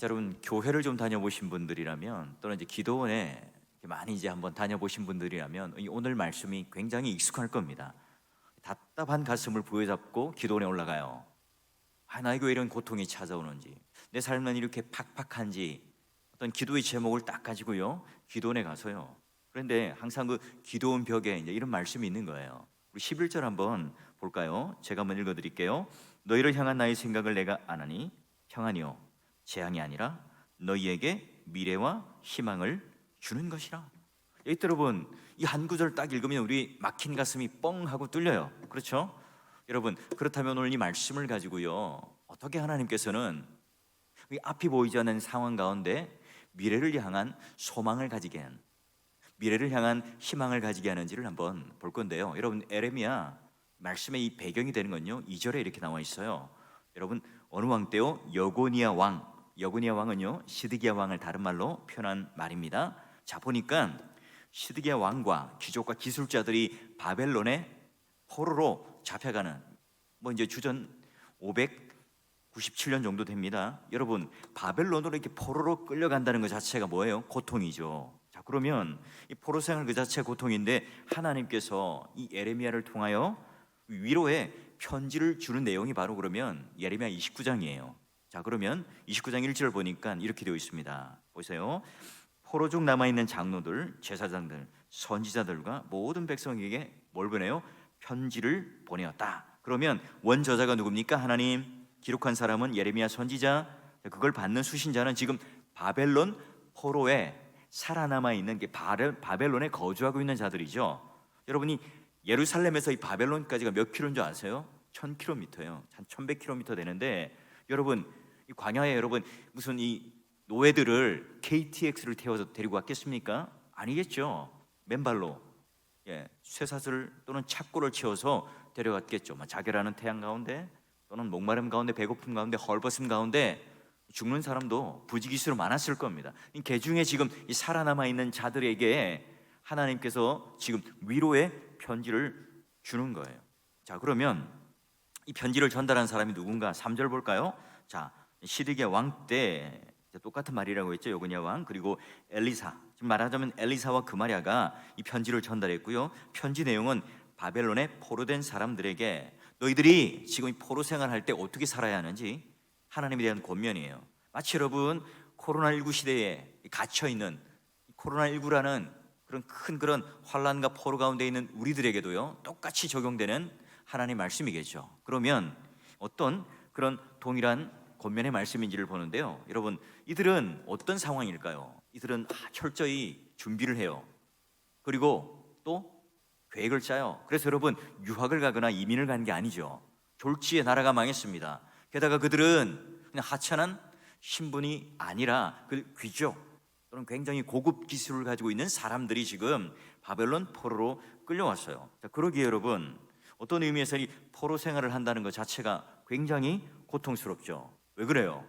자, 여러분 교회를 좀 다녀보신 분들이라면 또는 이제 기도원에 많이 이제 한번 다녀보신 분들이라면 이 오늘 말씀이 굉장히 익숙할 겁니다. 답답한 가슴을 부여잡고 기도원에 올라가요. 나에게 왜 이런 고통이 찾아오는지, 내 삶은 이렇게 팍팍한지 어떤 기도의 제목을 딱 가지고요 기도원에 가서요. 그런데 항상 그 기도원 벽에 이제 이런 말씀이 있는 거예요. 우리 11절 한번 볼까요? 제가 한번 읽어드릴게요. 너희를 향한 나의 생각을 내가 아나니 평안이요 재앙이 아니라 너희에게 미래와 희망을 주는 것이라. 여러분 이 한 구절 딱 읽으면 우리 막힌 가슴이 뻥 하고 뚫려요. 그렇죠? 여러분 그렇다면 오늘 이 말씀을 가지고요 어떻게 하나님께서는 이 앞이 보이지 않는 상황 가운데 미래를 향한 소망을 가지게 하는, 미래를 향한 희망을 가지게 하는지를 한번 볼 건데요. 여러분 에레미야 말씀의 이 배경이 되는 건요 2절에 이렇게 나와 있어요. 여러분 어느 왕 때요? 여고니아 왕. 여고니아 왕은요 시드기야 왕을 다른 말로 표현한 말입니다. 자 보니까 시드기야 왕과 귀족과 기술자들이 바벨론의 포로로 잡혀가는 이제 주전 597년 정도 됩니다. 여러분 바벨론으로 이렇게 포로로 끌려간다는 것 자체가 뭐예요? 고통이죠. 자 그러면 이 포로 생활 그 자체가 고통인데 하나님께서 이 예레미야를 통하여 위로의 편지를 주는 내용이 바로 그러면 예레미야 29장이에요. 자 그러면 29장 1절 보니까 이렇게 되어 있습니다. 보세요. 포로 중 남아있는 장로들, 제사장들, 선지자들과 모든 백성에게 뭘 보내요? 편지를 보내었다. 그러면 원저자가 누굽니까? 하나님. 기록한 사람은 예레미야 선지자. 그걸 받는 수신자는 지금 바벨론 포로에 살아남아 있는 게 바벨론에 거주하고 있는 자들이죠. 여러분이 예루살렘에서 이 바벨론까지가 몇 킬로인 줄 아세요? 1000km예요. 한 1100km 되는데 여러분 이 광야에 여러분 무슨 이 노예들을 KTX를 태워서 데리고 왔겠습니까? 아니겠죠. 맨발로 쇠사슬 또는 착고를 채워서 데려갔겠죠. 자결하는 태양 가운데 또는 목마름 가운데 배고픔 가운데 헐벗음 가운데 죽는 사람도 부지기수로 많았을 겁니다. 그 중에 지금 이 살아남아 있는 자들에게 하나님께서 지금 위로의 편지를 주는 거예요. 자 그러면 이 편지를 전달한 사람이 누군가? 3절 볼까요? 자 시드기야 왕 때 똑같은 말이라고 했죠. 여고니아 왕 그리고 엘리사, 지금 말하자면 엘리사와 그마랴가 이 편지를 전달했고요. 편지 내용은 바벨론에 포로된 사람들에게 너희들이 지금 이 포로 생활할 때 어떻게 살아야 하는지 하나님에 대한 권면이에요. 마치 여러분 코로나19 시대에 갇혀있는 코로나19라는 그런 환란과 포로 가운데 있는 우리들에게도요 똑같이 적용되는 하나님의 말씀이겠죠. 그러면 어떤 그런 동일한 권면의 말씀인지를 보는데요. 여러분 이들은 어떤 상황일까요? 이들은 철저히 준비를 해요. 그리고 또 계획을 짜요. 그래서 여러분 유학을 가거나 이민을 간 게 아니죠. 졸지에 나라가 망했습니다. 게다가 그들은 그냥 하찮은 신분이 아니라 그 귀족 또는 굉장히 고급 기술을 가지고 있는 사람들이 지금 바벨론 포로로 끌려왔어요. 자, 그러기에 여러분 어떤 의미에서 이 포로 생활을 한다는 것 자체가 굉장히 고통스럽죠. 왜 그래요?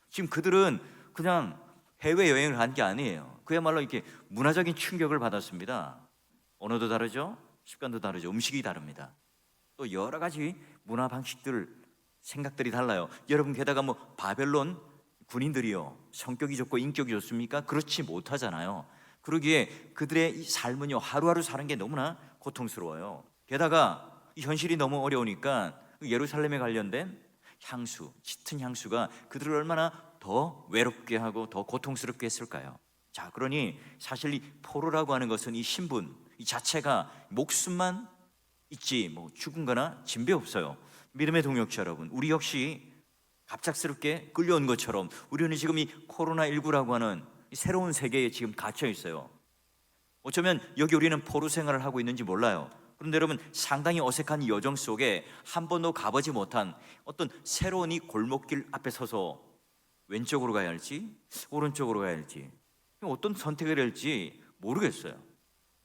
지금 그들은 그냥 해외여행을 간 게 아니에요. 그야말로 이렇게 문화적인 충격을 받았습니다. 언어도 다르죠. 습관도 다르죠. 음식이 다릅니다. 또 여러 가지 문화 방식들, 생각들이 달라요. 여러분 게다가 바벨론 군인들이요 성격이 좋고 인격이 좋습니까? 그렇지 못하잖아요. 그러기에 그들의 이 삶은요 하루하루 사는 게 너무나 고통스러워요. 게다가 이 현실이 너무 어려우니까 예루살렘에 관련된 향수, 짙은 향수가 그들을 얼마나 더 외롭게 하고 더 고통스럽게 했을까요? 자, 그러니 사실 이 포로라고 하는 것은 이 신분 이 자체가 목숨만 있지 죽은 거나 진배 없어요. 믿음의 동역자 여러분, 우리 역시 갑작스럽게 끌려온 것처럼 우리는 지금 이 코로나19라고 하는 이 새로운 세계에 지금 갇혀 있어요. 어쩌면 여기 우리는 포로 생활을 하고 있는지 몰라요. 그런데 여러분 상당히 어색한 이 여정 속에 한 번도 가보지 못한 어떤 새로운 이 골목길 앞에 서서 왼쪽으로 가야 할지 오른쪽으로 가야 할지 어떤 선택을 할지 모르겠어요.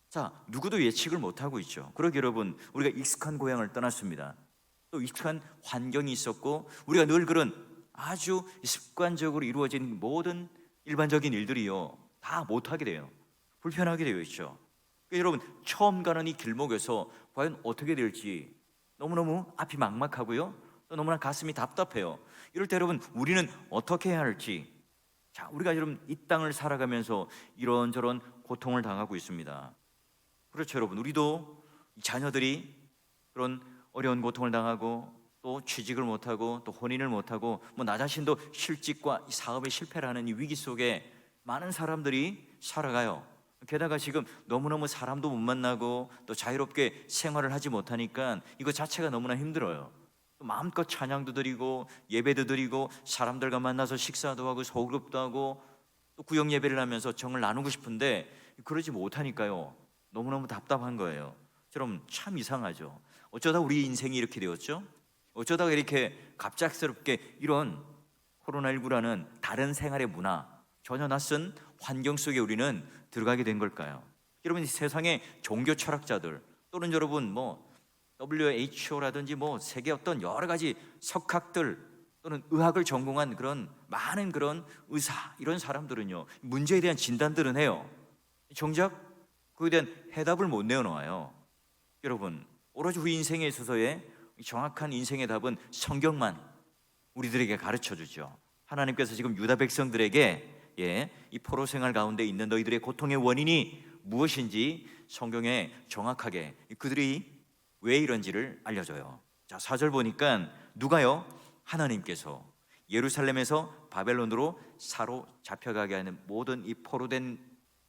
자, 누구도 예측을 못하고 있죠. 그러기 여러분 우리가 익숙한 고향을 떠났습니다. 또 익숙한 환경이 있었고 우리가 늘 그런 아주 습관적으로 이루어진 모든 일반적인 일들이요 다 못하게 돼요. 불편하게 되어 있죠. 여러분 처음 가는 이 길목에서 과연 어떻게 될지 너무너무 앞이 막막하고요 또 너무나 가슴이 답답해요. 이럴 때 여러분 우리는 어떻게 해야 할지 자, 우리가 지금 이 땅을 살아가면서 이런저런 고통을 당하고 있습니다. 그렇죠, 여러분. 우리도 자녀들이 그런 어려운 고통을 당하고 또 취직을 못하고 또 혼인을 못하고 뭐 나 자신도 실직과 사업의 실패라는 이 위기 속에 많은 사람들이 살아가요. 게다가 지금 너무너무 사람도 못 만나고 또 자유롭게 생활을 하지 못하니까 이거 자체가 너무나 힘들어요. 또 마음껏 찬양도 드리고 예배도 드리고 사람들과 만나서 식사도 하고 소그룹도 하고 또 구역 예배를 하면서 정을 나누고 싶은데 그러지 못하니까요. 너무너무 답답한 거예요. 저럼 참 이상하죠. 어쩌다 우리 인생이 이렇게 되었죠? 어쩌다가 이렇게 갑작스럽게 이런 코로나19라는 다른 생활의 문화, 전혀 낯선 환경 속에 우리는 들어가게 된 걸까요? 여러분, 이 세상의 종교 철학자들 또는 여러분 뭐 WHO라든지 뭐 세계 어떤 여러 가지 석학들 또는 의학을 전공한 그런 많은 그런 의사 이런 사람들은요 문제에 대한 진단들은 해요. 정작 그에 대한 해답을 못 내어놓아요. 여러분, 오로지 우리 인생에 있어서의 정확한 인생의 답은 성경만 우리들에게 가르쳐 주죠. 하나님께서 지금 유다 백성들에게 이 포로 생활 가운데 있는 너희들의 고통의 원인이 무엇인지 성경에 정확하게 그들이 왜 이런지를 알려줘요. 자, 4절 보니까 누가요? 하나님께서 예루살렘에서 바벨론으로 사로잡혀가게 하는 모든 이 포로된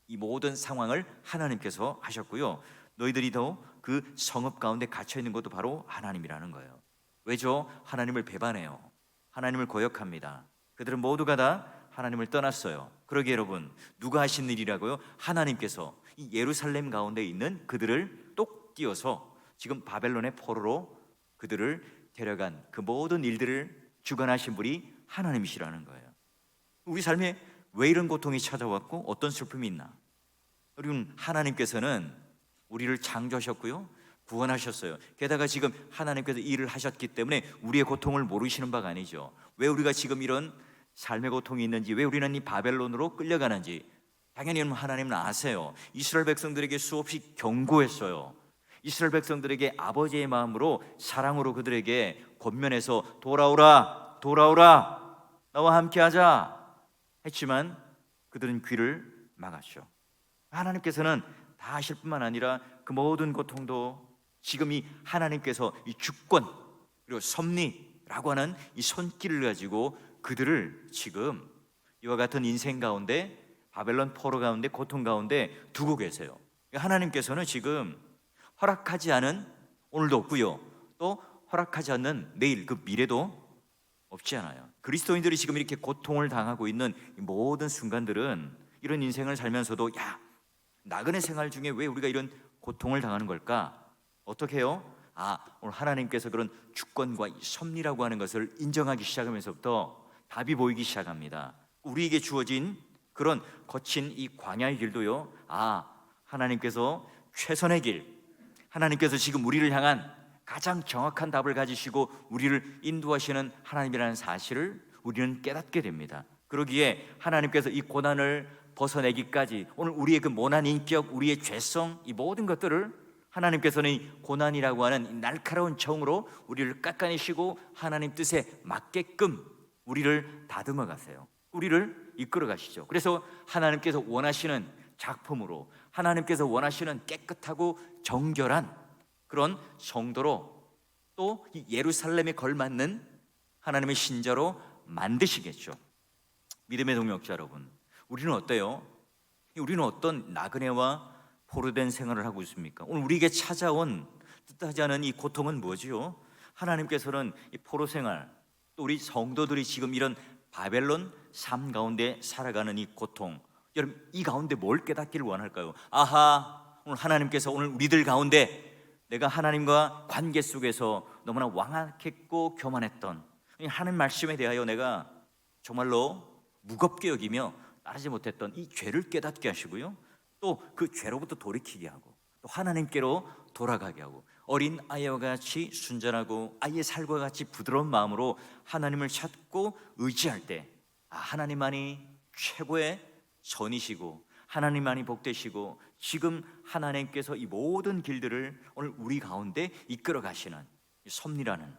이 모든 상황을 하나님께서 하셨고요. 너희들이 더 그 성읍 가운데 갇혀 있는 것도 바로 하나님이라는 거예요. 왜죠? 하나님을 배반해요. 하나님을 고역합니다. 그들은 모두가 다 하나님을 떠났어요. 그러기에 여러분, 누가 하신 일이라고요? 하나님께서 이 예루살렘 가운데 있는 그들을 똑 띄어서 지금 바벨론의 포로로 그들을 데려간 그 모든 일들을 주관하신 분이 하나님이시라는 거예요. 우리 삶에 왜 이런 고통이 찾아왔고 어떤 슬픔이 있나? 여러분, 하나님께서는 우리를 창조하셨고요, 구원하셨어요. 게다가 지금 하나님께서 일을 하셨기 때문에 우리의 고통을 모르시는 바가 아니죠. 왜 우리가 지금 이런 삶의 고통이 있는지, 왜 우리는 이 바벨론으로 끌려가는지 당연히 하나님은 아세요. 이스라엘 백성들에게 수없이 경고했어요. 이스라엘 백성들에게 아버지의 마음으로 사랑으로 그들에게 권면해서 돌아오라, 돌아오라, 나와 함께하자 했지만 그들은 귀를 막았죠. 하나님께서는 다 하실 뿐만 아니라 그 모든 고통도 지금 이 하나님께서 이 주권 그리고 섭리라고 하는 이 손길을 가지고 그들을 지금 이와 같은 인생 가운데 바벨론 포로 가운데 고통 가운데 두고 계세요. 하나님께서는 지금 허락하지 않은 오늘도 없고요, 또 허락하지 않는 내일 그 미래도 없지 않아요. 그리스도인들이 지금 이렇게 고통을 당하고 있는 이 모든 순간들은 이런 인생을 살면서도 나그네 생활 중에 왜 우리가 이런 고통을 당하는 걸까? 어떻게 해요? 오늘 하나님께서 그런 주권과 섭리라고 하는 것을 인정하기 시작하면서부터 답이 보이기 시작합니다. 우리에게 주어진 그런 거친 이 광야의 길도요, 하나님께서 최선의 길, 하나님께서 지금 우리를 향한 가장 정확한 답을 가지시고 우리를 인도하시는 하나님이라는 사실을 우리는 깨닫게 됩니다. 그러기에 하나님께서 이 고난을 벗어내기까지 오늘 우리의 그 모난 인격, 우리의 죄성, 이 모든 것들을 하나님께서는 이 고난이라고 하는 이 날카로운 정으로 우리를 깎아내시고 하나님 뜻에 맞게끔 우리를 다듬어 가세요. 우리를 이끌어 가시죠. 그래서 하나님께서 원하시는 작품으로, 하나님께서 원하시는 깨끗하고 정결한 그런 성도로, 또 이 예루살렘에 걸맞는 하나님의 신자로 만드시겠죠. 믿음의 동역자 여러분, 우리는 어때요? 우리는 어떤 나그네와 포로된 생활을 하고 있습니까? 오늘 우리에게 찾아온 뜻하지 않은 이 고통은 뭐지요? 하나님께서는 이 포로 생활, 또 우리 성도들이 지금 이런 바벨론 삶 가운데 살아가는 이 고통, 여러분 이 가운데 뭘 깨닫기를 원할까요? 오늘 하나님께서 오늘 우리들 가운데 내가 하나님과 관계 속에서 너무나 완악했고 교만했던 하나님 말씀에 대하여 내가 정말로 무겁게 여기며 따르지 못했던 이 죄를 깨닫게 하시고요, 또 그 죄로부터 돌이키게 하고 또 하나님께로 돌아가게 하고 어린 아이와 같이 순전하고 아이의 살과 같이 부드러운 마음으로 하나님을 찾고 의지할 때 하나님만이 최고의 선이시고 하나님만이 복되시고 지금 하나님께서 이 모든 길들을 오늘 우리 가운데 이끌어 가시는 섭리라는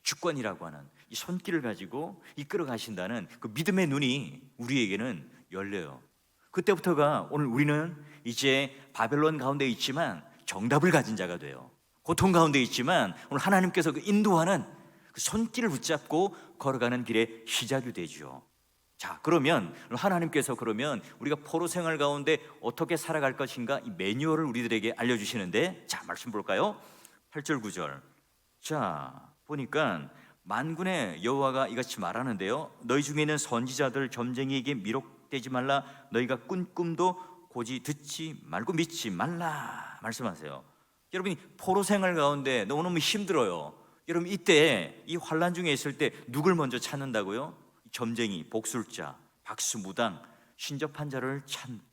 주권이라고 하는 이 손길을 가지고 이끌어 가신다는 그 믿음의 눈이 우리에게는 열려요. 그때부터가 오늘 우리는 이제 바벨론 가운데 있지만 정답을 가진 자가 돼요. 고통 가운데 있지만 오늘 하나님께서 그 인도하는 그 손길을 붙잡고 걸어가는 길의 시작이 되죠. 자, 그러면 하나님께서 그러면 우리가 포로 생활 가운데 어떻게 살아갈 것인가 이 매뉴얼을 우리들에게 알려주시는데, 자, 말씀 볼까요? 8절 9절. 자, 보니까 만군의 여호와가 이같이 말하는데요, 너희 중에 있는 선지자들 점쟁이에게 미혹되지 말라. 너희가 꾼 꿈도 고지 듣지 말고 믿지 말라 말씀하세요. 여러분이 포로 생활 가운데 너무너무 힘들어요. 여러분 이때 이 환난 중에 있을 때 누굴 먼저 찾는다고요? 점쟁이, 복술자, 박수무당, 신접한 자를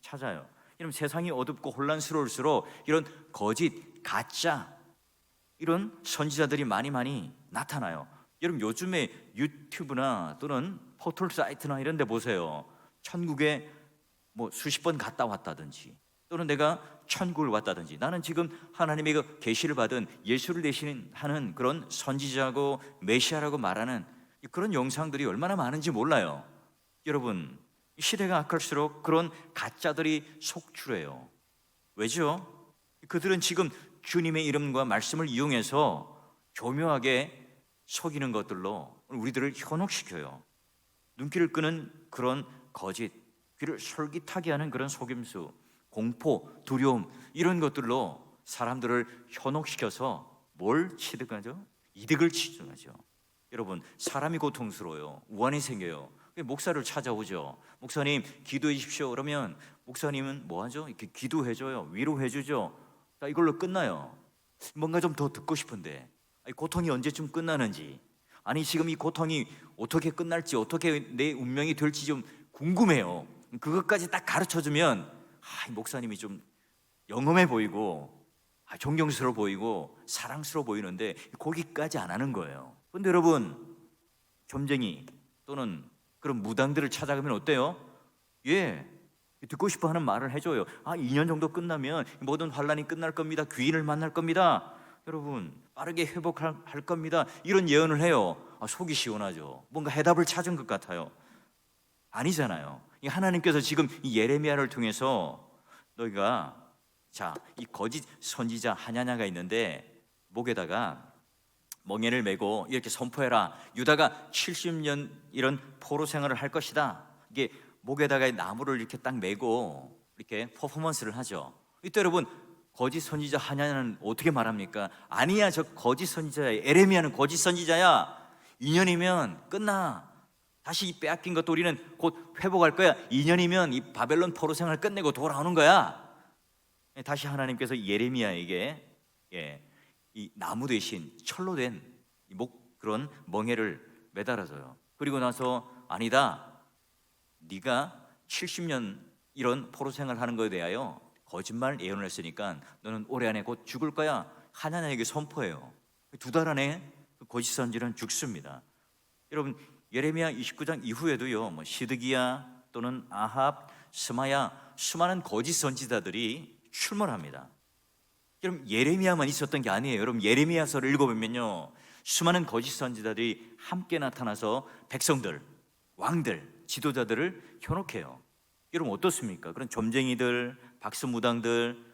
찾아요. 여러분 세상이 어둡고 혼란스러울수록 이런 거짓, 가짜 이런 선지자들이 많이 나타나요. 여러분 요즘에 유튜브나 또는 포털 사이트나 이런 데 보세요. 천국에 뭐 수십 번 갔다 왔다든지 또는 내가 천국을 왔다든지, 나는 지금 하나님의 그 계시를 받은 예수를 대신하는 그런 선지자고 메시아라고 말하는 그런 영상들이 얼마나 많은지 몰라요. 여러분 시대가 악할수록 그런 가짜들이 속출해요. 왜죠? 그들은 지금 주님의 이름과 말씀을 이용해서 교묘하게 속이는 것들로 우리들을 현혹시켜요. 눈길을 끄는 그런 거짓, 귀를 솔깃하게 하는 그런 속임수, 공포, 두려움 이런 것들로 사람들을 현혹시켜서 뭘 취득하죠? 이득을 취득하죠. 여러분 사람이 고통스러워요. 우환이 생겨요. 목사를 찾아오죠. 목사님 기도해 주십시오. 그러면 목사님은 뭐 하죠? 이렇게 기도해 줘요. 위로해 주죠. 이걸로 끝나요. 뭔가 좀 더 듣고 싶은데 고통이 언제쯤 끝나는지, 아니 지금 이 고통이 어떻게 끝날지, 어떻게 내 운명이 될지 좀 궁금해요. 그것까지 딱 가르쳐주면 목사님이 좀 영험해 보이고 존경스러워 보이고 사랑스러워 보이는데 거기까지 안 하는 거예요. 근데 여러분 점쟁이 또는 그런 무당들을 찾아가면 어때요? 듣고 싶어 하는 말을 해줘요. 2년 정도 끝나면 모든 환란이 끝날 겁니다. 귀인을 만날 겁니다. 여러분 빠르게 회복할 겁니다. 이런 예언을 해요. 속이 시원하죠. 뭔가 해답을 찾은 것 같아요. 아니잖아요. 하나님께서 지금 이 예레미야를 통해서 너희가 이 거짓 선지자 하냐냐가 있는데 목에다가 멍에를 메고 이렇게 선포해라. 유다가 70년 이런 포로 생활을 할 것이다. 이게 목에다가 나무를 이렇게 딱 메고 이렇게 퍼포먼스를 하죠. 이때 여러분 거짓 선지자 하냐냐는 어떻게 말합니까? 아니야, 저 거짓 선지자야. 에레미야는 거짓 선지자야. 2년이면 끝나. 다시 이 빼앗긴 것도 우리는 곧 회복할 거야. 2년이면 이 바벨론 포로 생활을 끝내고 돌아오는 거야. 다시 하나님께서 예레미야에게 이 나무 대신 철로 된 그런 멍에를 매달아줘요. 그리고 나서 아니다, 네가 70년 이런 포로 생활을 하는 것에 대하여 거짓말 예언을 했으니까 너는 올해 안에 곧 죽을 거야. 하나님에게 선포해요. 2달 안에 그 거짓 선지자는 죽습니다. 여러분 예레미야 29장 이후에도요, 시드기야 또는 아합, 스마야, 수많은 거짓 선지자들이 출몰합니다. 여러분 예레미야만 있었던 게 아니에요. 여러분 예레미야서를 읽어보면요, 수많은 거짓 선지자들이 함께 나타나서 백성들, 왕들, 지도자들을 현혹해요. 여러분 어떻습니까? 그런 점쟁이들, 박수무당들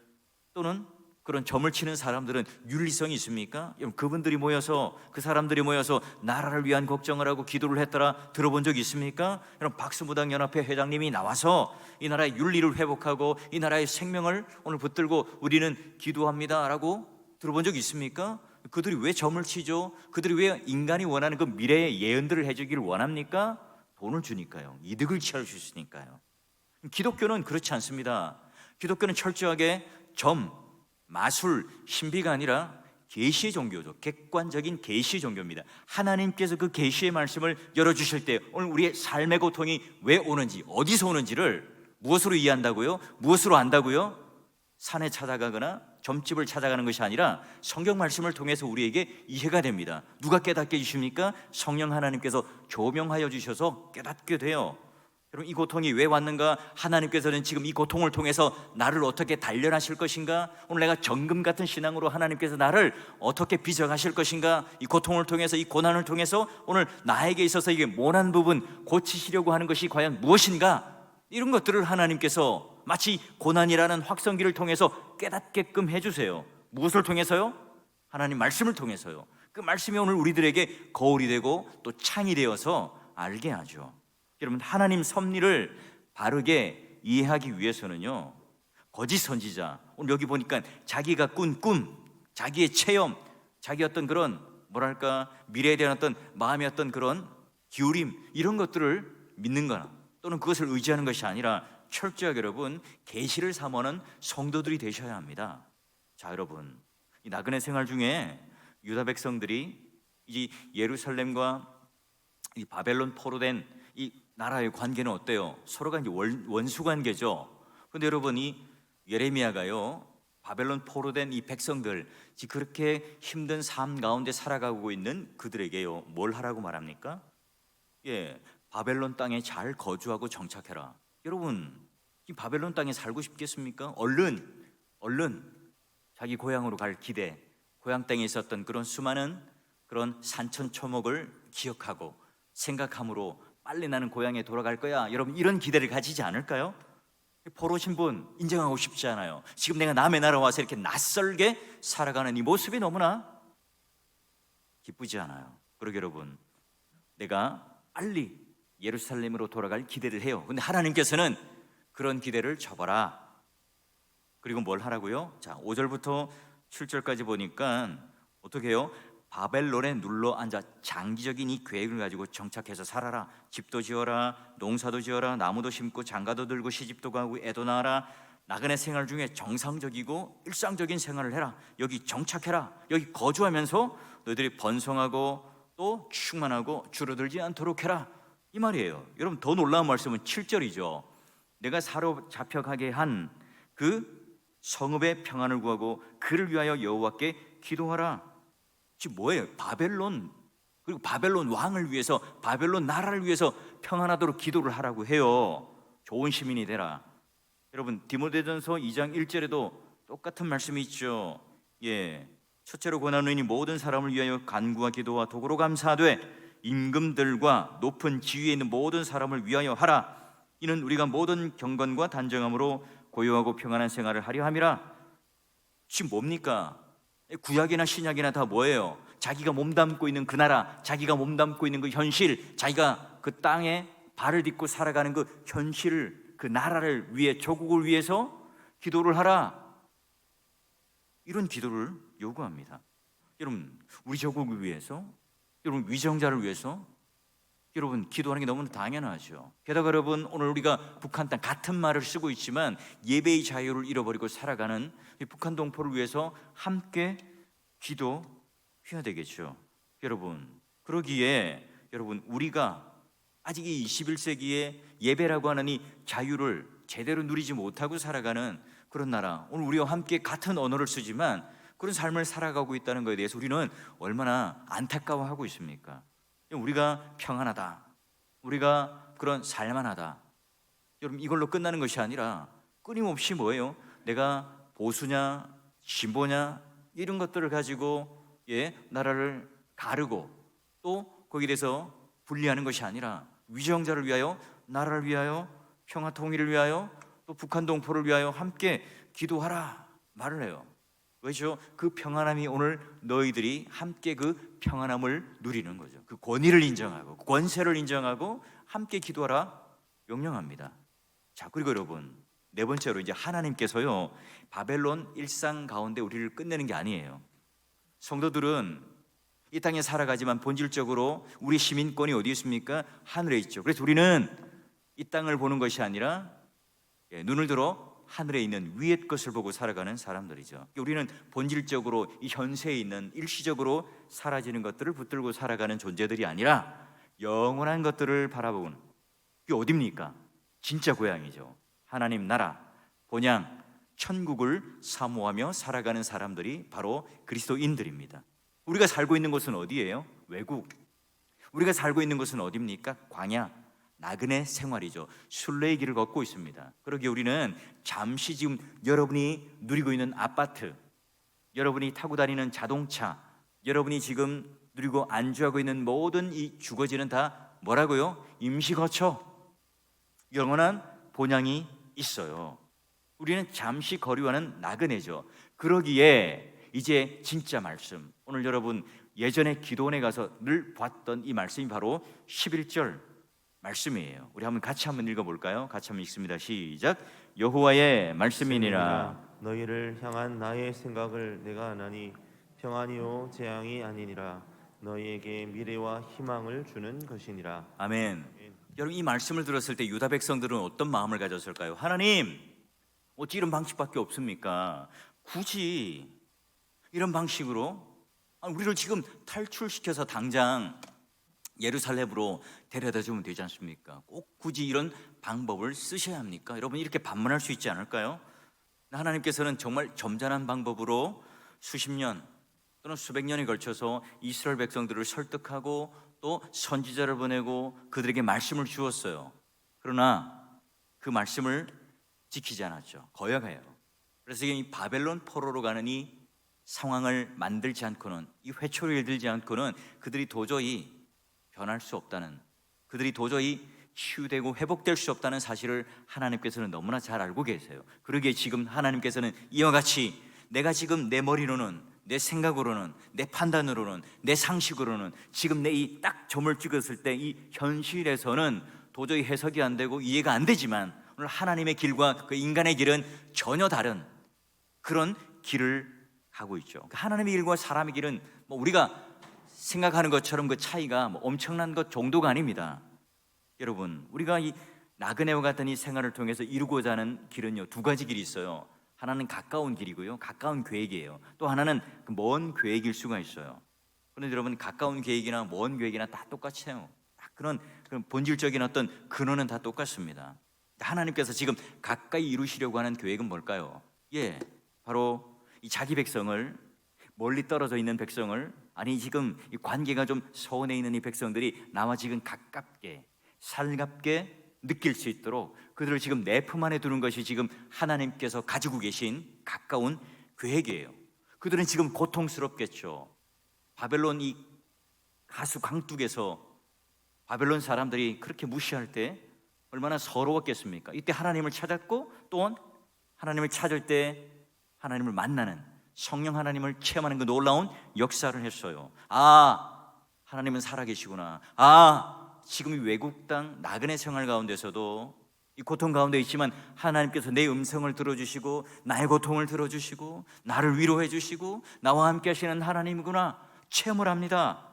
또는 그런 점을 치는 사람들은 윤리성이 있습니까? 여러분 그분들이 모여서, 그 사람들이 모여서 나라를 위한 걱정을 하고 기도를 했더라 들어본 적 있습니까? 여러분 박수무당연합회 회장님이 나와서 이 나라의 윤리를 회복하고 이 나라의 생명을 오늘 붙들고 우리는 기도합니다 라고 들어본 적 있습니까? 그들이 왜 점을 치죠? 그들이 왜 인간이 원하는 그 미래의 예언들을 해주기를 원합니까? 돈을 주니까요. 이득을 취할 수 있으니까요. 기독교는 그렇지 않습니다. 기독교는 철저하게 마술, 신비가 아니라 계시의 종교죠. 객관적인 계시의 종교입니다. 하나님께서 그 계시의 말씀을 열어주실 때 오늘 우리의 삶의 고통이 왜 오는지, 어디서 오는지를 무엇으로 이해한다고요? 무엇으로 안다고요? 산에 찾아가거나 점집을 찾아가는 것이 아니라 성경 말씀을 통해서 우리에게 이해가 됩니다. 누가 깨닫게 해주십니까? 성령 하나님께서 조명하여 주셔서 깨닫게 돼요. 여러분, 이 고통이 왜 왔는가? 하나님께서는 지금 이 고통을 통해서 나를 어떻게 단련하실 것인가? 오늘 내가 정금 같은 신앙으로 하나님께서 나를 어떻게 빚어가실 것인가? 이 고통을 통해서, 이 고난을 통해서 오늘 나에게 있어서 이게 모난 부분 고치시려고 하는 것이 과연 무엇인가? 이런 것들을 하나님께서 마치 고난이라는 확성기를 통해서 깨닫게끔 해주세요. 무엇을 통해서요? 하나님 말씀을 통해서요. 그 말씀이 오늘 우리들에게 거울이 되고 또 창이 되어서 알게 하죠. 여러분, 하나님 섭리를 바르게 이해하기 위해서는요, 거짓 선지자, 오늘 여기 보니까 자기가 꾼 꿈, 자기의 체험, 자기 어떤 그런 뭐랄까 미래에 대한 어떤 마음의 어떤 그런 기울임, 이런 것들을 믿는 거나 또는 그것을 의지하는 것이 아니라 철저하게 여러분 계시를 삼아는 성도들이 되셔야 합니다. 자, 여러분, 이 나그네 생활 중에 유다 백성들이 이 예루살렘과 이 바벨론 포로된 이 나라의 관계는 어때요? 서로가 이제 원수 관계죠. 그런데 여러분, 이 예레미야가요, 바벨론 포로된 이 백성들, 그렇게 힘든 삶 가운데 살아가고 있는 그들에게요, 뭘 하라고 말합니까? 바벨론 땅에 잘 거주하고 정착해라. 여러분, 이 바벨론 땅에 살고 싶겠습니까? 얼른 자기 고향으로 갈 기대, 고향 땅에 있었던 그런 수많은 그런 산천초목을 기억하고 생각함으로 빨리 나는 고향에 돌아갈 거야. 여러분, 이런 기대를 가지지 않을까요? 포로신 분 인정하고 싶지 않아요. 지금 내가 남의 나라 와서 이렇게 낯설게 살아가는 이 모습이 너무나 기쁘지 않아요. 그러게 여러분, 내가 빨리 예루살렘으로 돌아갈 기대를 해요. 근데 하나님께서는 그런 기대를 접어라. 그리고 뭘 하라고요? 자, 5절부터 7절까지 보니까 어떻게 해요? 바벨론에 눌러 앉아 장기적인 이 계획을 가지고 정착해서 살아라. 집도 지어라, 농사도 지어라, 나무도 심고 장가도 들고 시집도 가고 애도 낳아라. 나그네 생활 중에 정상적이고 일상적인 생활을 해라. 여기 정착해라. 여기 거주하면서 너희들이 번성하고 또 충만하고 줄어들지 않도록 해라. 이 말이에요. 여러분, 더 놀라운 말씀은 7절이죠. 내가 사로잡혀가게 한 그 성읍의 평안을 구하고 그를 위하여 여호와께 기도하라. 지금 뭐예요? 바벨론, 그리고 바벨론 왕을 위해서, 바벨론 나라를 위해서 평안하도록 기도를 하라고 해요. 좋은 시민이 되라. 여러분, 디모데전서 2장 1절에도 똑같은 말씀이 있죠. 첫째로 권하노니 모든 사람을 위하여 간구와 기도와 도구로 감사하되 임금들과 높은 지위에 있는 모든 사람을 위하여 하라. 이는 우리가 모든 경건과 단정함으로 고요하고 평안한 생활을 하려 함이라. 지금 뭡니까? 구약이나 신약이나 다 뭐예요? 자기가 몸담고 있는 그 나라, 자기가 몸담고 있는 그 현실, 자기가 그 땅에 발을 딛고 살아가는 그 현실을, 그 나라를 위해, 조국을 위해서 기도를 하라. 이런 기도를 요구합니다. 여러분, 우리 조국을 위해서, 여러분 위정자를 위해서 여러분 기도하는 게 너무나 당연하죠. 게다가 여러분, 오늘 우리가 북한 땅, 같은 말을 쓰고 있지만 예배의 자유를 잃어버리고 살아가는 이 북한 동포를 위해서 함께 기도해야 되겠죠. 여러분, 그러기에 여러분, 우리가 아직 이 21세기에 예배라고 하는 이 자유를 제대로 누리지 못하고 살아가는 그런 나라, 오늘 우리와 함께 같은 언어를 쓰지만 그런 삶을 살아가고 있다는 것에 대해서 우리는 얼마나 안타까워하고 있습니까? 우리가 평안하다, 우리가 그런 살만하다, 여러분, 이걸로 끝나는 것이 아니라 끊임없이 뭐예요? 내가 보수냐 진보냐 이런 것들을 가지고 나라를 가르고 또 거기에 대해서 분리하는 것이 아니라 위정자를 위하여, 나라를 위하여, 평화 통일을 위하여, 또 북한 동포를 위하여 함께 기도하라 말을 해요. 왜죠? 그 평안함이 오늘 너희들이 함께 그 평안함을 누리는 거죠. 그 권위를 인정하고 권세를 인정하고 함께 기도하라 명령합니다. 자, 그리고 여러분, 네 번째로 이제 하나님께서요, 바벨론 일상 가운데 우리를 끝내는 게 아니에요. 성도들은 이 땅에 살아가지만 본질적으로 우리 시민권이 어디 있습니까? 하늘에 있죠. 그래서 우리는 이 땅을 보는 것이 아니라 눈을 들어 하늘에 있는 위의 것을 보고 살아가는 사람들이죠. 우리는 본질적으로 이 현세에 있는 일시적으로 사라지는 것들을 붙들고 살아가는 존재들이 아니라 영원한 것들을 바라보는, 이게 어딥니까? 진짜 고향이죠. 하나님 나라, 본향, 천국을 사모하며 살아가는 사람들이 바로 그리스도인들입니다. 우리가 살고 있는 곳은 어디예요? 외국. 우리가 살고 있는 곳은 어디입니까? 광야. 나그네 생활이죠. 순례의 길을 걷고 있습니다. 그러기에 우리는 잠시 지금 여러분이 누리고 있는 아파트, 여러분이 타고 다니는 자동차, 여러분이 지금 누리고 안주하고 있는 모든 이 주거지는 다 뭐라고요? 임시거처, 영원한 본향이 있어요. 우리는 잠시 거류하는 나그네죠. 그러기에 이제 진짜 말씀, 오늘 여러분 예전에 기도원에 가서 늘 봤던 이 말씀이 바로 11절 말씀이에요. 우리 같이 한번 읽어볼까요? 같이 한번 읽습니다. 시작. 여호와의 말씀이니라. 너희를 향한 나의 생각을 내가 아나니 평안이요 재앙이 아니니라. 너희에게 미래와 희망을 주는 것이니라. 아멘. 여러분, 이 말씀을 들었을 때 유다 백성들은 어떤 마음을 가졌을까요? 하나님, 어찌 이런 방식밖에 없습니까? 굳이 이런 방식으로 우리를 지금 탈출시켜서 당장 예루살렘으로 데려다 주면 되지 않습니까? 꼭 굳이 이런 방법을 쓰셔야 합니까? 여러분, 이렇게 반문할 수 있지 않을까요? 하나님께서는 정말 점잖은 방법으로 수십 년 또는 수백 년에 걸쳐서 이스라엘 백성들을 설득하고 또 선지자를 보내고 그들에게 말씀을 주었어요. 그러나 그 말씀을 지키지 않았죠. 거역해요. 그래서 이 바벨론 포로로 가는 이 상황을 만들지 않고는, 이 회초리를 들지 않고는 그들이 도저히 변할 수 없다는, 그들이 도저히 치유되고 회복될 수 없다는 사실을 하나님께서는 너무나 잘 알고 계세요. 그러기에 지금 하나님께서는 이와 같이 내가 지금 내 머리로는, 내 생각으로는, 내 판단으로는, 내 상식으로는 지금 내 이 딱 점을 찍었을 때 이 현실에서는 도저히 해석이 안 되고 이해가 안 되지만 오늘 하나님의 길과 그 인간의 길은 전혀 다른 그런 길을 가고 있죠. 하나님의 길과 사람의 길은 우리가 생각하는 것처럼 그 차이가 엄청난 것 정도가 아닙니다. 여러분, 우리가 이 나그네와 같은 이 생활을 통해서 이루고자 하는 길은요, 두 가지 길이 있어요. 하나는 가까운 길이고요, 가까운 계획이에요. 또 하나는 먼 계획일 수가 있어요. 그런데 여러분, 가까운 계획이나 먼 계획이나 다 똑같아요. 그런 본질적인 어떤 근원은 다 똑같습니다. 하나님께서 지금 가까이 이루시려고 하는 계획은 뭘까요? 바로 이 자기 백성을, 멀리 떨어져 있는 백성을, 아니 지금 이 관계가 좀 소원해 있는 이 백성들이 나와 지금 가깝게 살갑게 느낄 수 있도록 그들을 지금 내 품 안에 두는 것이 지금 하나님께서 가지고 계신 가까운 계획이에요. 그들은 지금 고통스럽겠죠. 바벨론 이 가수 강둑에서 바벨론 사람들이 그렇게 무시할 때 얼마나 서러웠겠습니까? 이때 하나님을 찾았고 또 하나님을 찾을 때 하나님을 만나는, 성령 하나님을 체험하는 그 놀라운 역사를 했어요. 하나님은 살아계시구나. 지금 이 외국 땅 나그네 생활 가운데서도 이 고통 가운데 있지만 하나님께서 내 음성을 들어주시고 나의 고통을 들어주시고 나를 위로해 주시고 나와 함께 하시는 하나님이구나 체험을 합니다.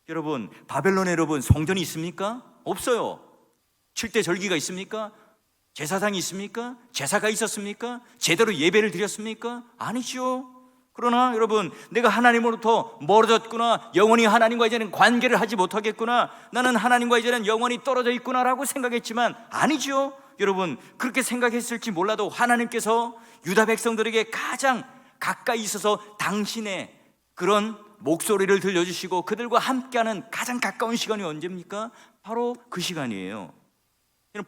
여러분, 바벨론에 여러분 성전이 있습니까? 없어요. 7대 절기가 있습니까? 제사장이 있습니까? 제사가 있었습니까? 제대로 예배를 드렸습니까? 아니죠. 그러나 여러분, 내가 하나님으로부터 멀어졌구나, 영원히 하나님과 이제는 관계를 하지 못하겠구나, 나는 하나님과 이제는 영원히 떨어져 있구나라고 생각했지만 아니죠. 여러분, 그렇게 생각했을지 몰라도 하나님께서 유다 백성들에게 가장 가까이 있어서 당신의 그런 목소리를 들려주시고 그들과 함께하는 가장 가까운 시간이 언제입니까? 바로 그 시간이에요.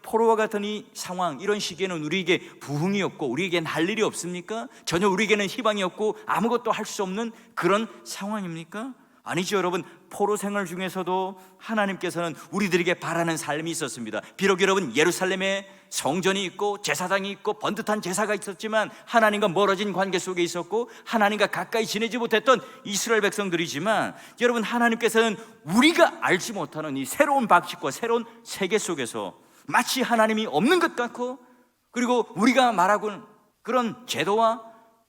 포로와 같은 이 상황, 이런 시기에는 우리에게 부흥이 없고 우리에겐 할 일이 없습니까? 전혀 우리에게는 희망이 없고 아무것도 할 수 없는 그런 상황입니까? 아니죠. 여러분, 포로 생활 중에서도 하나님께서는 우리들에게 바라는 삶이 있었습니다. 비록 여러분 예루살렘에 성전이 있고 제사장이 있고 번듯한 제사가 있었지만 하나님과 멀어진 관계 속에 있었고 하나님과 가까이 지내지 못했던 이스라엘 백성들이지만 여러분, 하나님께서는 우리가 알지 못하는 이 새로운 방식과 새로운 세계 속에서 마치 하나님이 없는 것 같고, 그리고 우리가 말하고는 그런 제도와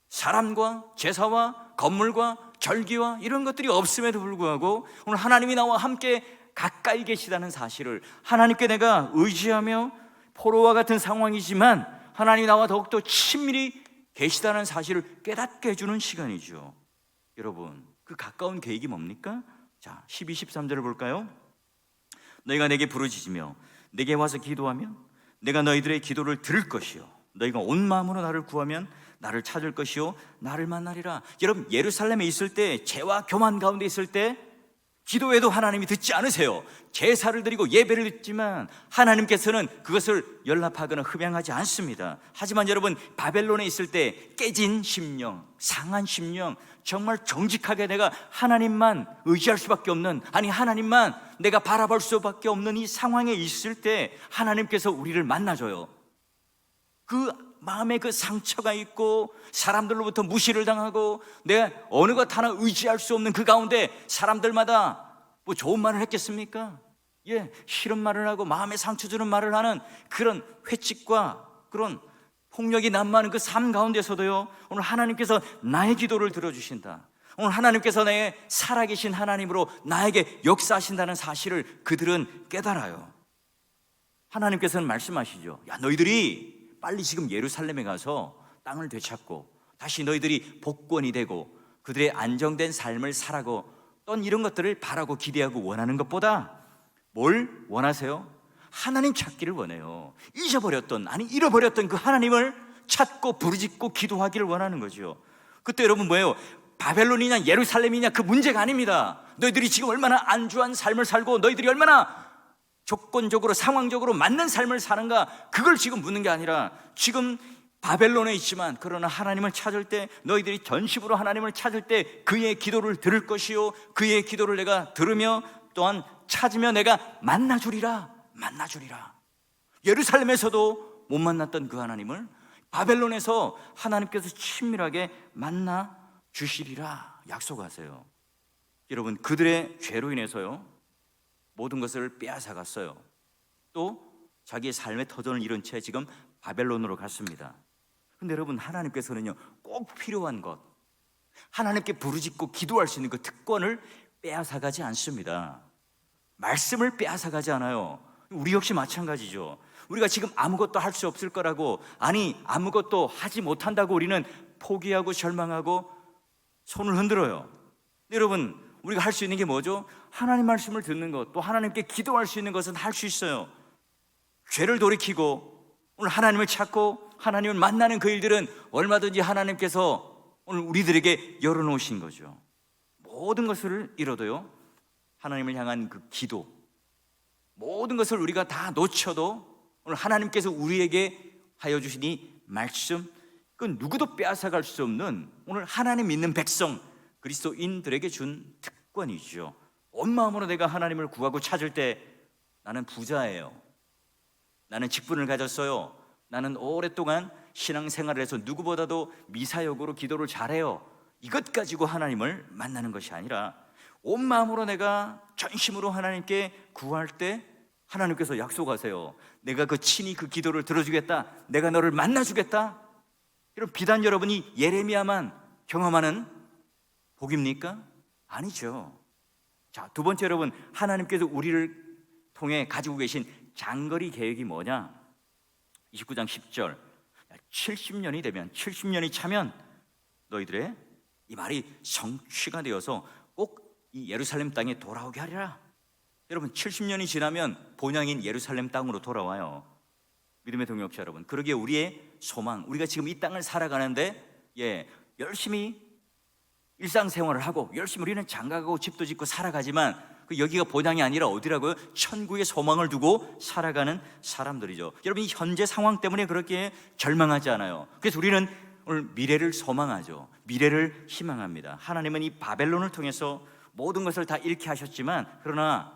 사람과 제사와 건물과 절기와 이런 것들이 없음에도 불구하고 오늘 하나님이 나와 함께 가까이 계시다는 사실을, 하나님께 내가 의지하며 포로와 같은 상황이지만 하나님이 나와 더욱더 친밀히 계시다는 사실을 깨닫게 해주는 시간이죠. 여러분, 그 가까운 계획이 뭡니까? 자, 12, 13절을 볼까요? 너희가 내게 부르짖으며 내게 와서 기도하면 내가 너희들의 기도를 들을 것이요 너희가 온 마음으로 나를 구하면 나를 찾을 것이요 나를 만나리라. 여러분, 예루살렘에 있을 때, 죄와 교만 가운데 있을 때 기도해도 하나님이 듣지 않으세요. 제사를 드리고 예배를 드리지만 하나님께서는 그것을 연락하거나 흠양하지 않습니다. 하지만 여러분, 바벨론에 있을 때 깨진 심령, 상한 심령, 정말 정직하게 내가 하나님만 의지할 수밖에 없는, 아니 하나님만 내가 바라볼 수밖에 없는 이 상황에 있을 때 하나님께서 우리를 만나줘요. 그 마음에 그 상처가 있고 사람들로부터 무시를 당하고 내 어느 것 하나 의지할 수 없는 그 가운데 사람들마다 뭐 좋은 말을 했겠습니까? 싫은 말을 하고 마음에 상처 주는 말을 하는 그런 회칙과 그런 폭력이 난무하는 그 삶 가운데서도요, 오늘 하나님께서 나의 기도를 들어주신다. 오늘 하나님께서 내 살아계신 하나님으로 나에게 역사하신다는 사실을 그들은 깨달아요. 하나님께서는 말씀하시죠. 야, 너희들이 빨리 지금 예루살렘에 가서 땅을 되찾고 다시 너희들이 복권이 되고 그들의 안정된 삶을 살아고 떤 이런 것들을 바라고 기대하고 원하는 것보다 뭘 원하세요? 하나님 찾기를 원해요. 잊어버렸던, 아니 잃어버렸던 그 하나님을 찾고 부르짖고 기도하기를 원하는 거죠. 그때 여러분 뭐예요? 바벨론이냐 예루살렘이냐 그 문제가 아닙니다. 너희들이 지금 얼마나 안주한 삶을 살고 너희들이 얼마나 조건적으로 상황적으로 맞는 삶을 사는가, 그걸 지금 묻는 게 아니라 지금 바벨론에 있지만 그러나 하나님을 찾을 때, 너희들이 전심으로 하나님을 찾을 때 그의 기도를 들을 것이요 그의 기도를 내가 들으며 또한 찾으며 내가 만나주리라. 예루살렘에서도 못 만났던 그 하나님을 바벨론에서 하나님께서 친밀하게 만나 주시리라 약속하세요. 여러분, 그들의 죄로 인해서요 모든 것을 빼앗아갔어요. 또 자기의 삶의 터전을 잃은 채 지금 바벨론으로 갔습니다. 그런데 여러분, 하나님께서는요 꼭 필요한 것, 하나님께 부르짖고 기도할 수 있는 그 특권을 빼앗아가지 않습니다. 말씀을 빼앗아가지 않아요. 우리 역시 마찬가지죠. 우리가 지금 아무것도 할 수 없을 거라고, 아니 아무것도 하지 못한다고 우리는 포기하고 절망하고 손을 흔들어요. 여러분, 우리가 할 수 있는 게 뭐죠? 하나님 말씀을 듣는 것, 또 하나님께 기도할 수 있는 것은 할 수 있어요. 죄를 돌이키고 오늘 하나님을 찾고 하나님을 만나는 그 일들은 얼마든지 하나님께서 오늘 우리들에게 열어놓으신 거죠. 모든 것을 잃어도요 하나님을 향한 그 기도, 모든 것을 우리가 다 놓쳐도 오늘 하나님께서 우리에게 하여 주신 이 말씀, 그 누구도 빼앗아갈 수 없는 오늘 하나님 믿는 백성 그리스도인들에게 준 특권이죠. 온 마음으로 내가 하나님을 구하고 찾을 때, 나는 부자예요, 나는 직분을 가졌어요, 나는 오랫동안 신앙생활을 해서 누구보다도 미사역으로 기도를 잘해요, 이것 가지고 하나님을 만나는 것이 아니라 온 마음으로 내가 전심으로 하나님께 구할 때 하나님께서 약속하세요. 내가 그 친히 그 기도를 들어주겠다, 내가 너를 만나주겠다. 이런 비단 여러분이 예레미야만 경험하는 복입니까? 아니죠. 자, 두 번째, 여러분, 하나님께서 우리를 통해 가지고 계신 장거리 계획이 뭐냐? 29장 10절 70년이 되면, 70년이 차면 너희들의 이 말이 성취가 되어서 꼭 이 예루살렘 땅에 돌아오게 하리라. 여러분, 70년이 지나면 본향인 예루살렘 땅으로 돌아와요. 믿음의 동역자 여러분, 그러기에 우리의 소망, 우리가 지금 이 땅을 살아가는데 열심히 일상생활을 하고 열심히 우리는 장가가고 집도 짓고 살아가지만 그 여기가 본향이 아니라 어디라고요? 천국의 소망을 두고 살아가는 사람들이죠. 여러분, 이 현재 상황 때문에 그렇게 절망하지 않아요. 그래서 우리는 오늘 미래를 소망하죠. 미래를 희망합니다. 하나님은 이 바벨론을 통해서 모든 것을 다 잃게 하셨지만, 그러나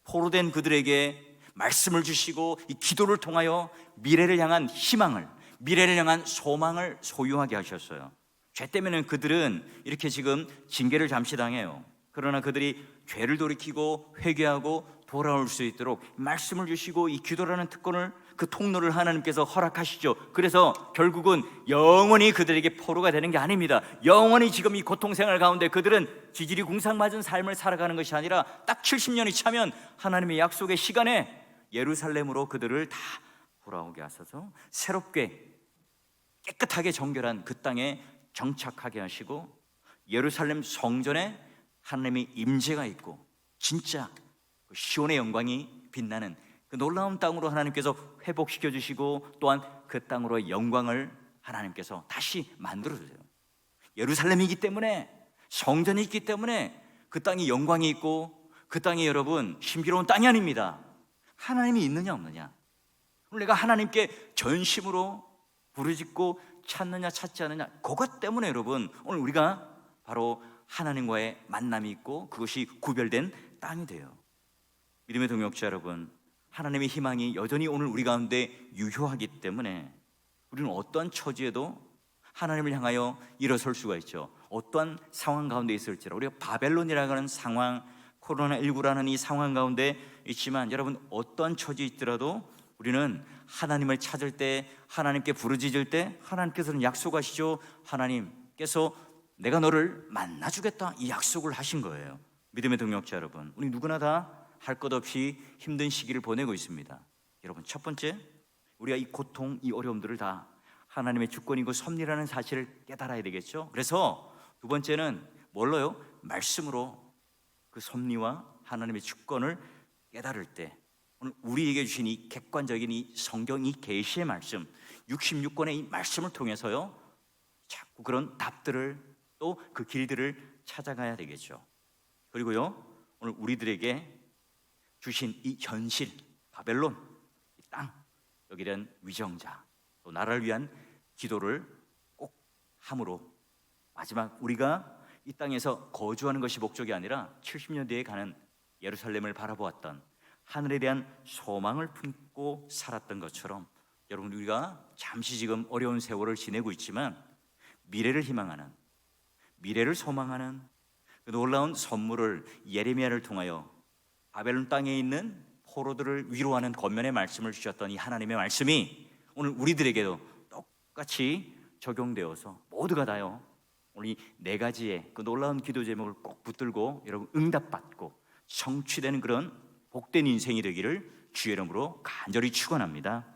포로된 그들에게 말씀을 주시고 이 기도를 통하여 미래를 향한 희망을, 미래를 향한 소망을 소유하게 하셨어요. 죄 때문에 그들은 이렇게 지금 징계를 잠시 당해요. 그러나 그들이 죄를 돌이키고 회개하고 돌아올 수 있도록 말씀을 주시고 이 기도라는 특권을, 그 통로를 하나님께서 허락하시죠. 그래서 결국은 영원히 그들에게 포로가 되는 게 아닙니다. 영원히 지금 이 고통생활 가운데 그들은 지질이 궁상맞은 삶을 살아가는 것이 아니라 딱 70년이 차면 하나님의 약속의 시간에 예루살렘으로 그들을 다 돌아오게 하셔서 새롭게 깨끗하게 정결한 그 땅에 정착하게 하시고, 예루살렘 성전에 하나님의 임재가 있고 진짜 시온의 영광이 빛나는 그 놀라운 땅으로 하나님께서 회복시켜 주시고, 또한 그 땅으로의 영광을 하나님께서 다시 만들어 주세요. 예루살렘이기 때문에, 성전이 있기 때문에 그 땅이 영광이 있고 그 땅이 여러분 신비로운 땅이 아닙니다. 하나님이 있느냐 없느냐. 오늘 내가 하나님께 전심으로 부르짖고 찾느냐 찾지 않느냐, 그것 때문에 여러분 오늘 우리가 바로 하나님과의 만남이 있고 그것이 구별된 땅이 돼요. 믿음의 동역자 여러분, 하나님의 희망이 여전히 오늘 우리 가운데 유효하기 때문에 우리는 어떠한 처지에도 하나님을 향하여 일어설 수가 있죠. 어떠한 상황 가운데 있을지라. 우리가 바벨론이라고 하는 상황, 코로나19라는 이 상황 가운데 있지만 여러분 어떠한 처지에 있더라도 우리는 하나님을 찾을 때, 하나님께 부르짖을 때 하나님께서는 약속하시죠. 하나님께서 내가 너를 만나주겠다, 이 약속을 하신 거예요. 믿음의 동역자 여러분, 우리 누구나 다 할 것 없이 힘든 시기를 보내고 있습니다. 여러분, 첫 번째, 우리가 이 고통, 이 어려움들을 다 하나님의 주권이고 섭리라는 사실을 깨달아야 되겠죠. 그래서 두 번째는 뭘로요? 말씀으로 그 섭리와 하나님의 주권을 깨달을 때 오늘 우리에게 주신 이 객관적인 이 성경, 이 계시의 말씀, 66권의 이 말씀을 통해서요 자꾸 그런 답들을, 또 그 길들을 찾아가야 되겠죠. 그리고요 오늘 우리들에게 주신 이 현실, 바벨론, 이 땅, 여기에 대한 위정자, 또 나라를 위한 기도를 꼭 함으로 마지막 우리가 이 땅에서 거주하는 것이 목적이 아니라 70년 뒤에 가는 예루살렘을 바라보았던 하늘에 대한 소망을 품고 살았던 것처럼 여러분, 우리가 잠시 지금 어려운 세월을 지내고 있지만 미래를 희망하는, 미래를 소망하는 그 놀라운 선물을 예레미야를 통하여 바벨론 땅에 있는 포로들을 위로하는 권면의 말씀을 주셨던 이 하나님의 말씀이 오늘 우리들에게도 똑같이 적용되어서 모두가 다요 오늘 이 네 가지의 그 놀라운 기도 제목을 꼭 붙들고 여러분 응답받고 성취되는 그런 복된 인생이 되기를 주의 이름으로 간절히 축원합니다.